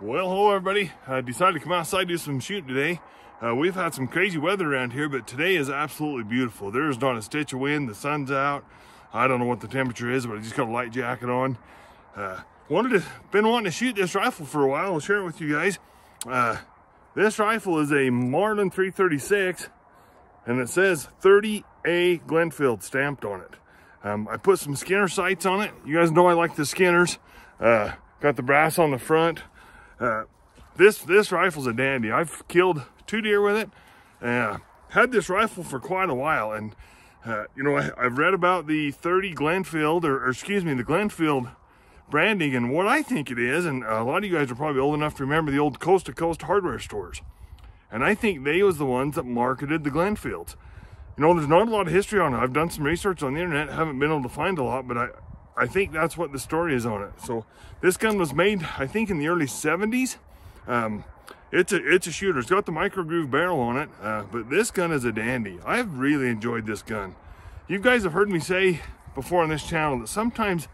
Well, hello everybody. I decided to come outside and do some shooting today. We've had some crazy weather around here, but today is absolutely beautiful. There's not a stitch of wind, the sun's out. I don't know what the temperature is, but I just got a light jacket on. Been wanting to shoot this rifle for a while. I'll share it with you guys. This rifle is a Marlin 336, and it says 30A Glenfield stamped on it. I put some Skinner sights on it. You guys know I like the Skinners. Got the brass on the front. This rifle's a dandy. I've killed 2 deer with it. Had this rifle for quite a while, and you know, I've read about the 30 Glenfield, the Glenfield branding and what I think it is, and a lot of you guys are probably old enough to remember the old coast to coast hardware stores, and I think they was the ones that marketed the Glenfields. You know, there's not a lot of history on it. I've done some research on the internet, haven't been able to find a lot, but I think that's what the story is on it. So this gun was made, I think, in the early 70s. It's a shooter. It's got the micro groove barrel on it, but this gun is a dandy. I've really enjoyed this gun. You guys have heard me say before on this channel that sometimes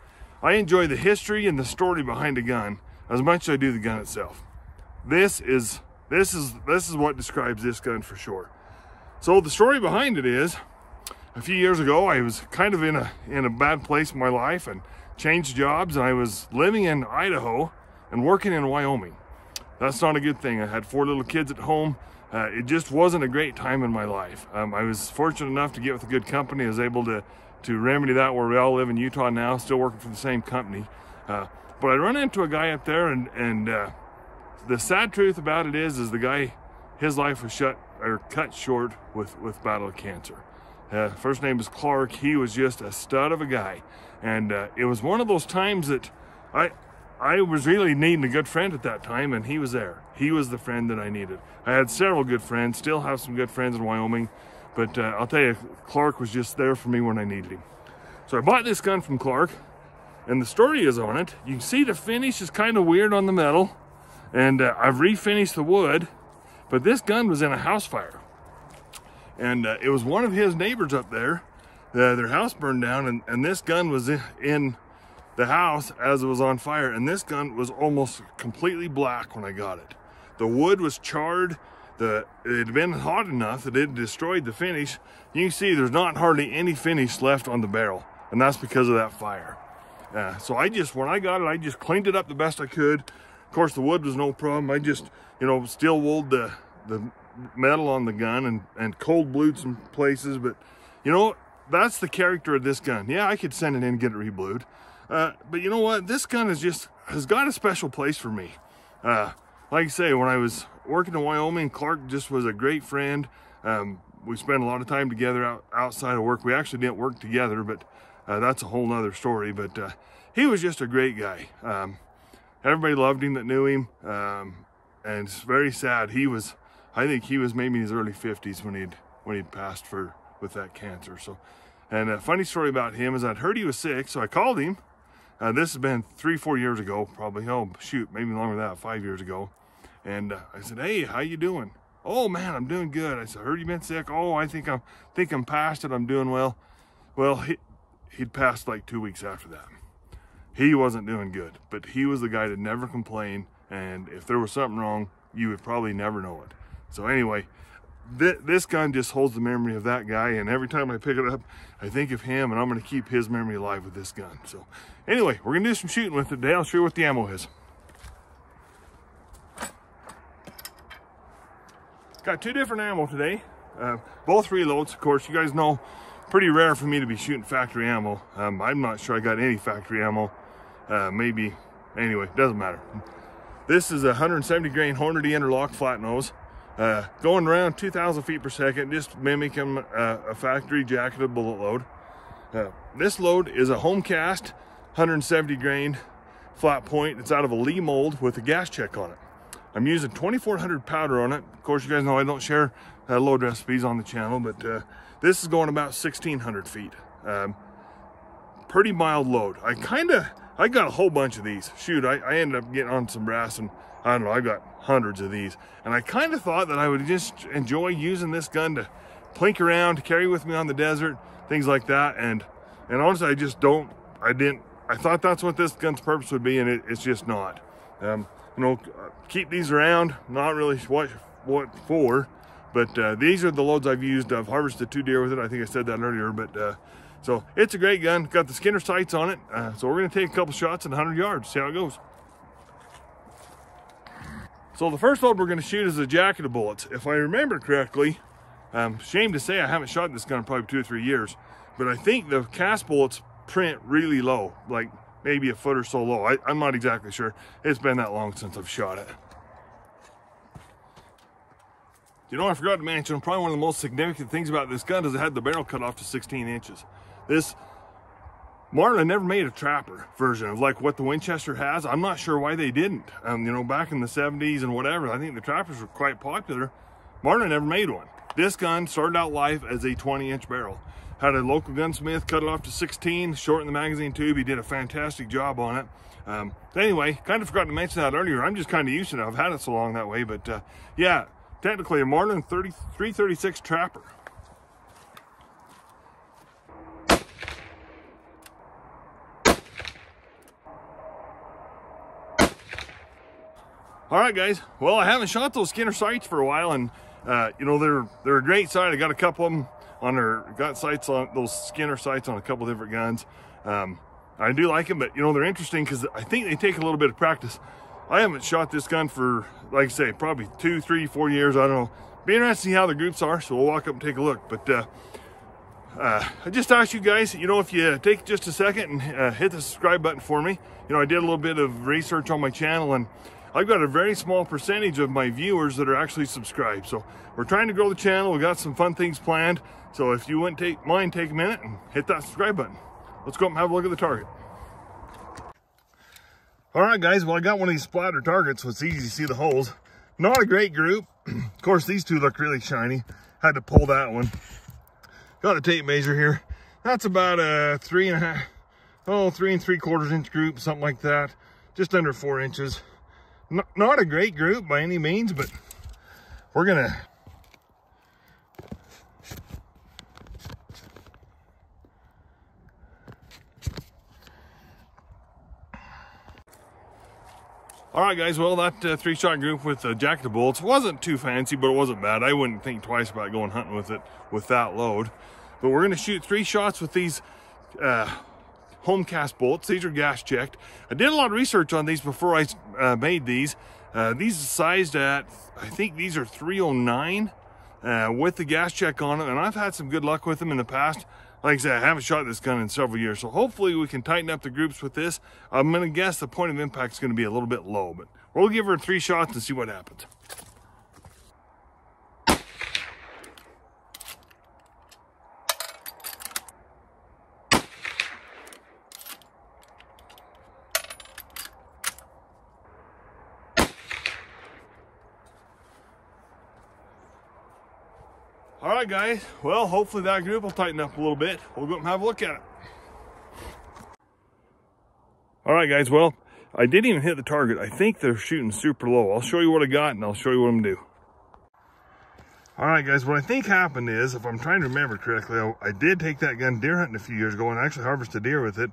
I enjoy the history and the story behind a gun as much as I do the gun itself. This is what describes this gun for sure. So the story behind it is, a few years ago, I was kind of in a bad place in my life and changed jobs, and I was living in Idaho and working in Wyoming. That's not a good thing. I had 4 little kids at home. It just wasn't a great time in my life. I was fortunate enough to get with a good company. I was able to remedy that, where we all live in Utah now, still working for the same company. But I run into a guy up there, and the sad truth about it is the guy, his life was cut short with battle of cancer. First name is Clark. He was just a stud of a guy, and it was one of those times that I was really needing a good friend at that time, and he was there. He was the friend that I needed. I had several good friends, still have some good friends in Wyoming, but I'll tell you, Clark was just there for me when I needed him. So I bought this gun from Clark, and the story is on it. You can see the finish is kind of weird on the metal, and I've refinished the wood, but this gun was in a house fire. And it was one of his neighbors up there. Their house burned down, and this gun was in the house as it was on fire. And this gun was almost completely black when I got it. The wood was charred. It had been hot enough that it destroyed the finish. You can see there's not hardly any finish left on the barrel, and that's because of that fire. So when I got it, I just cleaned it up the best I could. Of course, the wood was no problem. I just, you know, steel wooled the metal on the gun and cold blued some places, but you know, that's the character of this gun. Yeah, I could send it in and get it reblued, but you know what, this gun has got a special place for me. Like I say, when I was working in Wyoming, Clark just was a great friend. We spent a lot of time together outside of work. We actually didn't work together, but that's a whole nother story. But he was just a great guy. Everybody loved him that knew him, and it's very sad. I think he was maybe in his early 50s when he'd passed with that cancer. So, and a funny story about him is I'd heard he was sick, so I called him. This has been 3-4 years ago, probably. Oh shoot, maybe longer than that, 5 years ago. And I said, "Hey, how you doing?" "Oh man, I'm doing good." I said, "Heard you been sick?" "Oh, I think I'm past it. I'm doing well." Well, he'd passed like 2 weeks after that. He wasn't doing good, but he was the guy to never complain. And if there was something wrong, you would probably never know it. So anyway, this gun just holds the memory of that guy, and every time I pick it up, I think of him, and I'm going to keep his memory alive with this gun. So anyway, we're going to do some shooting with it today. I'll show you what the ammo is. Got 2 different ammo today, both reloads. Of course, you guys know, pretty rare for me to be shooting factory ammo. I'm not sure I got any factory ammo. Maybe, anyway, doesn't matter. This is a 170 grain Hornady interlock flat nose, going around 2,000 feet per second, just mimicking a factory jacketed bullet load. This load is a home cast 170 grain flat point. It's out of a Lee mold with a gas check on it. I'm using 2400 powder on it. Of course, you guys know I don't share load recipes on the channel, but this is going about 1,600 feet. Pretty mild load. I got a whole bunch of these. Shoot, I ended up getting on some brass, and I don't know, I got hundreds of these. And I kind of thought that I would just enjoy using this gun to plink around, to carry with me on the desert, things like that. And honestly, I thought that's what this gun's purpose would be, and it's just not. You know, keep these around, not really what for, but these are the loads I've used. I've harvested 2 deer with it. I think I said that earlier, but so it's a great gun. Got the Skinner sights on it. So we're gonna take a couple shots at 100 yards, see how it goes. So the first load we're gonna shoot is a jacket of bullets. If I remember correctly, shame to say I haven't shot this gun in probably 2 or 3 years, but I think the cast bullets print really low, like maybe a foot or so low. I'm not exactly sure. It's been that long since I've shot it. You know, I forgot to mention, probably one of the most significant things about this gun is it had the barrel cut off to 16 inches. This Marlin never made a trapper version of like what the Winchester has. I'm not sure why they didn't. You know, back in the 70s and whatever, I think the trappers were quite popular. Marlin never made one. This gun started out life as a 20-inch barrel. Had a local gunsmith cut it off to 16, shorten the magazine tube. He did a fantastic job on it. Anyway, kind of forgot to mention that earlier. I'm just kind of used to it. I've had it so long that way, but yeah, technically a Marlin 336 trapper. All right, guys. Well, I haven't shot those Skinner sights for a while, and you know, they're a great sight. I got a couple of them on got sights on those Skinner sights on a couple different guns. I do like them, but you know, they're interesting because I think they take a little bit of practice. I haven't shot this gun for, like I say, probably 2, 3, 4 years. I don't know. Be interested to see how the groups are, so we'll walk up and take a look. But I just asked you guys, you know, if you take just a second and hit the subscribe button for me. You know, I did a little bit of research on my channel, and I've got a very small percentage of my viewers that are actually subscribed. So we're trying to grow the channel. We got some fun things planned. So if you wouldn't mind, take a minute and hit that subscribe button. Let's go up and have a look at the target. All right, guys. Well, I got one of these splatter targets, so it's easy to see the holes. Not a great group. Of course, these two look really shiny. Had to pull that one. Got a tape measure here. That's about a 3 3/4 inch group, something like that. Just under 4 inches. Not a great group by any means, but we're gonna all right, guys. Well, that 3-shot group with a jacket of bullets wasn't too fancy, but it wasn't bad. I wouldn't think twice about going hunting with it with that load. But we're gonna shoot 3 shots with these home cast bullets. These are gas checked. I did a lot of research on these before I made these. These are sized at, I think these are 309 with the gas check on it, and I've had some good luck with them in the past. Like I said, I haven't shot this gun in several years, so hopefully we can tighten up the groups with this. I'm gonna guess the point of impact is gonna be a little bit low, but we'll give her 3 shots and see what happens. All right, guys. Well, hopefully that group will tighten up a little bit. We'll go up and have a look at it. All right, guys. Well, I didn't even hit the target. I think they're shooting super low. I'll show you what I got, and I'll show you what I'm gonna do. All right, guys. What I think happened is, if I'm trying to remember correctly, I did take that gun deer hunting a few years ago and actually harvested deer with it,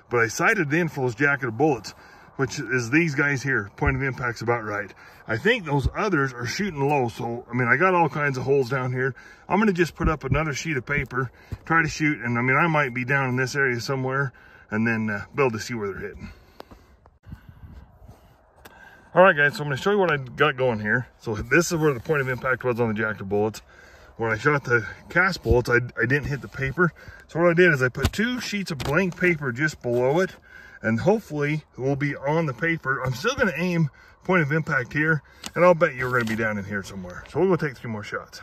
but I sighted it in for those jacket of bullets, which is these guys here. Point of impact's about right. I think those others are shooting low, so I mean, I got all kinds of holes down here. I'm gonna just put up another sheet of paper, try to shoot, and I mean, I might be down in this area somewhere, and then be able to see where they're hitting. All right, guys, so I'm gonna show you what I got going here. So this is where the point of impact was on the jacket of bullets. When I shot the cast bullets, I didn't hit the paper. So what I did is I put 2 sheets of blank paper just below it, and hopefully it will be on the paper. I'm still gonna aim point of impact here, and I'll bet you're gonna be down in here somewhere. So we'll go take 3 more shots.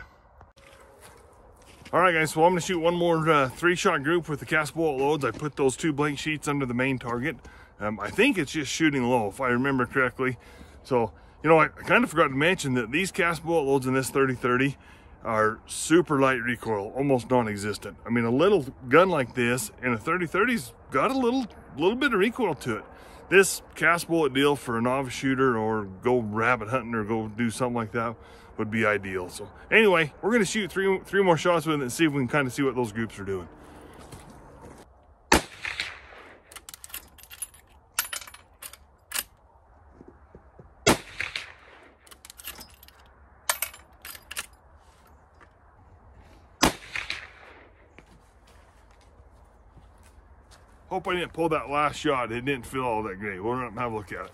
All right, guys, so I'm gonna shoot one more 3-shot group with the cast bullet loads. I put those 2 blank sheets under the main target. I think it's just shooting low, if I remember correctly. So, you know, I kind of forgot to mention that these cast bullet loads in this 30-30 are super light recoil, almost non-existent. I mean, a little gun like this in a 30-30's got a little bit of recoil to it. This cast bullet deal for a novice shooter or go rabbit hunting or go do something like that would be ideal. So anyway, we're gonna shoot three more shots with it and see if we can kind of see what those groups are doing. Hope I didn't pull that last shot. It didn't feel all that great. We'll run up and have a look at it.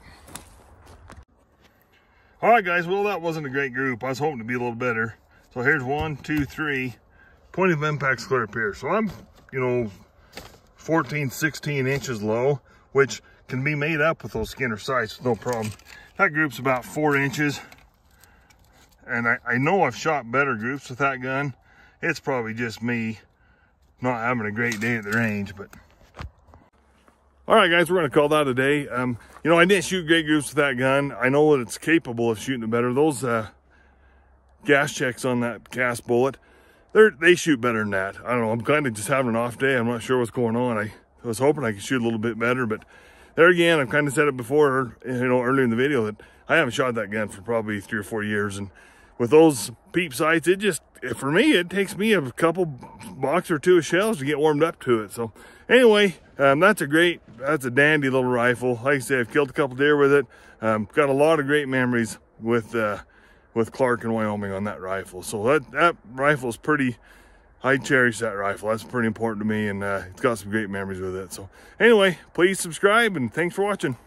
All right, guys, well, that wasn't a great group. I was hoping to be a little better. So here's 1, 2, 3, plenty of impacts clear up here. So I'm, you know, 14, 16 inches low, which can be made up with those Skinner sights, no problem. That group's about 4 inches. And I know I've shot better groups with that gun. It's probably just me not having a great day at the range, but. All right, guys, we're gonna call that a day. You know, I didn't shoot great groups with that gun. I know that it's capable of shooting it better. Those gas checks on that cast bullet, they shoot better than that. I don't know, I'm kind of just having an off day. I'm not sure what's going on. I was hoping I could shoot a little bit better, but there again, I've kind of said it before, you know, earlier in the video, that I haven't shot that gun for probably 3 or 4 years. And with those peep sights, it just, for me, it takes me a couple box or 2 of shells to get warmed up to it. So anyway, that's a dandy little rifle. Like I say, I've killed a couple deer with it. Got a lot of great memories with Clark in Wyoming on that rifle. So that rifle is pretty, I cherish that rifle. That's pretty important to me, and it's got some great memories with it. So anyway, please subscribe, and thanks for watching.